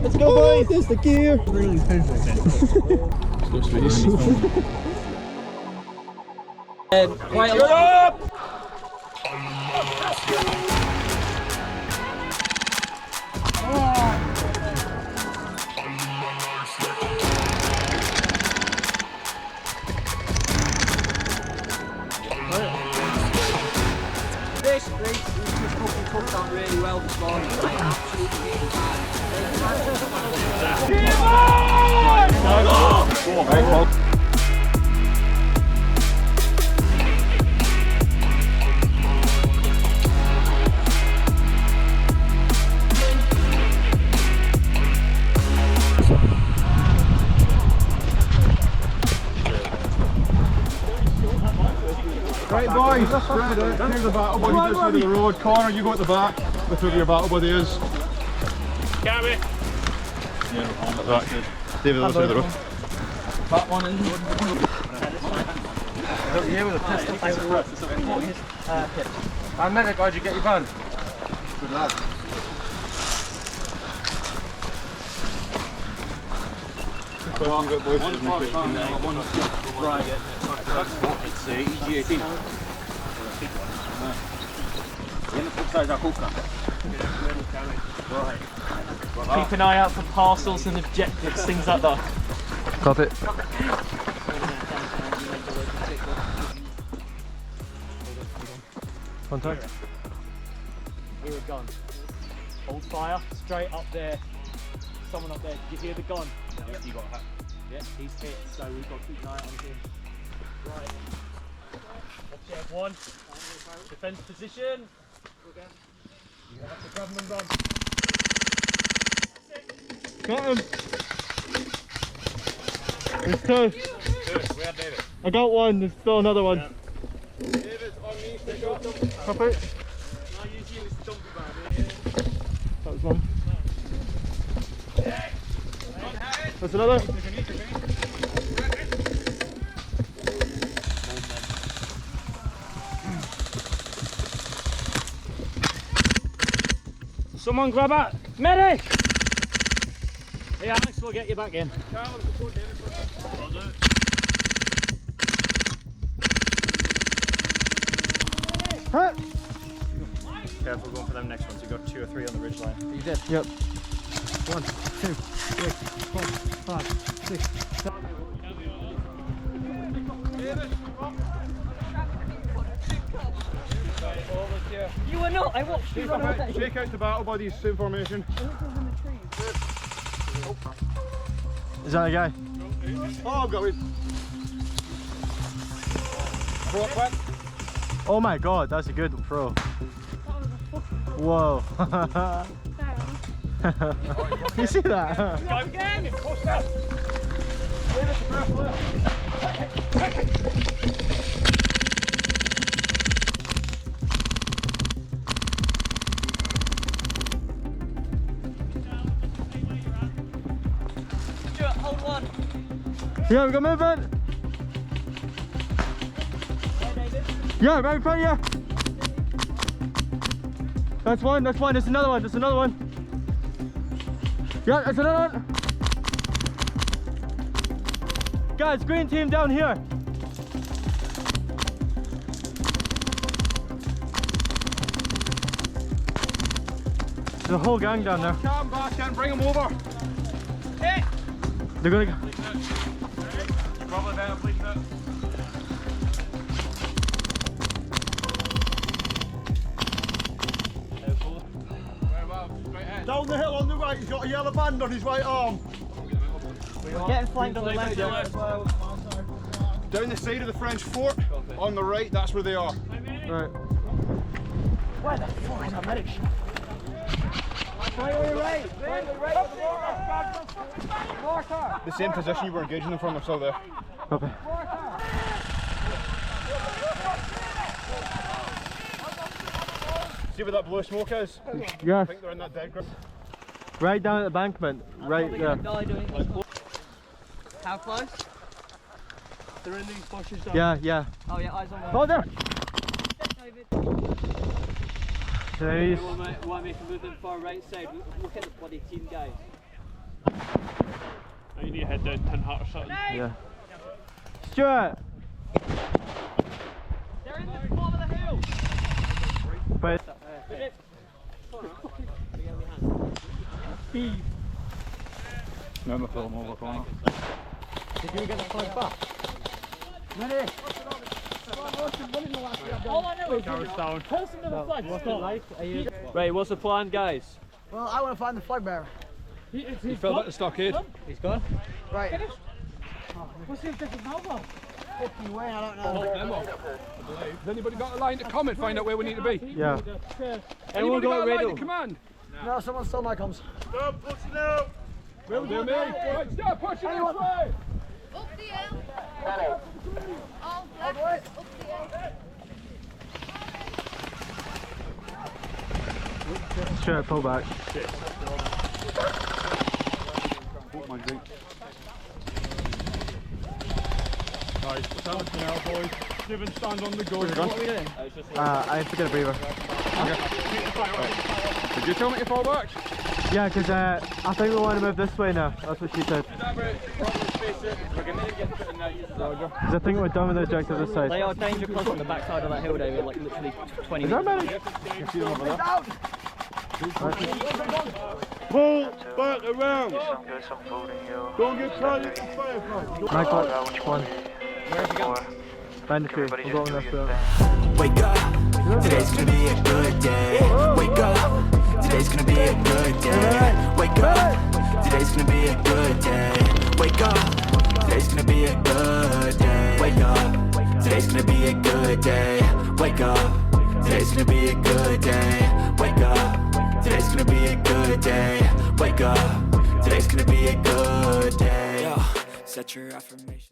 Let's go, boys! There's the gear! Really busy. Quiet up! This race was fucking cooked on really well this morning. Like, absolutely bad. Right boys, spread out. Here's the battle buddy this side of the road. Connor, you go at the back with whoever your battle buddy is. Carry. Yeah, at the back. David, other side of the road. That one in. Yeah, with a pistol. And medic, how'd you get your gun? Good lad. Keep an eye out for parcels and objectives, things like that. Cut it. Contact. Hear a gun. Hold fire, straight up there. Someone up there, did you hear the gun? Yeah, you got yeah, he's hit, so we've got to keep an eye on him. Right. Objective one. Defense position. You have to grab him and run. Got him. There's two. Where David? I got one, there's still another one. Yeah. David's on me, stick up. Copy. Now use you as the dumpy bag. That was one. That's another. Someone grab it! Medic! Yeah, Alex, we'll get you back in. Hit! Careful going for them next ones. You've got 2 or 3 on the ridge line. You did? Yep. 1, 2, 3, 4, 5, 6, 7. You were not! I watched you run away! Shake out the battle buddies, same formation. Is that a guy? Oh, I've got it. Throw it quick. Oh my god, that's a good throw. Whoa. You see that? Go again! Hold one. Yeah, we got movement. Yeah, right in front of you. That's one, there's another one, there's another one. Yeah, there's another one. Guys, green team down here. There's a whole gang down there. Come back and bring them over. Hey! They're gonna go. Probably down, please. Down the hill on the right, he's got a yellow band on his right arm. We're getting flanked on the left as well. Down the side of the French fort, on the right, that's where they are. Right. Where the fuck is our medic shot? The same position you were engaging them from, they're still there. Copy. See where that blue smoke is? Yeah. I think they're in that dead grip. Right down at the embankment, right there. How close? They're in these bushes down. Yeah, yeah. Oh yeah, eyes on one. Oh, there! David. Why make a movement far right side? Look at the bloody team, guys. You need to head down Tin Hut or something. Yeah. Stuart! They're in the bottom of the hill. But No, my film over corner. did you get the flag back? All I know is down. person to the flag. Right, what's the plan, guys? Well, I want to find the flag bearer. He fell at the stockade. He's gone. Right. What's the objective now, Bob? Fucking way, I don't know. Has anybody got a line to comment, find out where we need to be? Yeah. Anyone got a line to riddle? command? No, someone stole my comms. Stop pushing out. Will do, me. Right, start pushing this way. Up the hill. All black. Up the hill. Stuart, pull back. Oh my drink. Right, stand now, boys. Steven, stand on the gun. What are we doing? I have to get a breather. Did you tell me to fall back? Yeah, because I think we want to move this way now. That's what she said. Because I think we're done with the objective this side. They are danger close on the backside of that hill, David, like literally 20 Is that meters. many? Pull back around. Don't get tired of the fire. Michael, one. Find the tree. We'll go on this road. Wake up, today's gonna be a good day. Wake up, today's gonna be a good day. Wake up, today's gonna be a good day. Wake up, today's gonna be a good day. Wake up, today's gonna be a good day. Wake up, today's gonna be a good day. Wake up, today's gonna be a good day. Wake up, today's gonna be a good day. Yo, set your affirmation.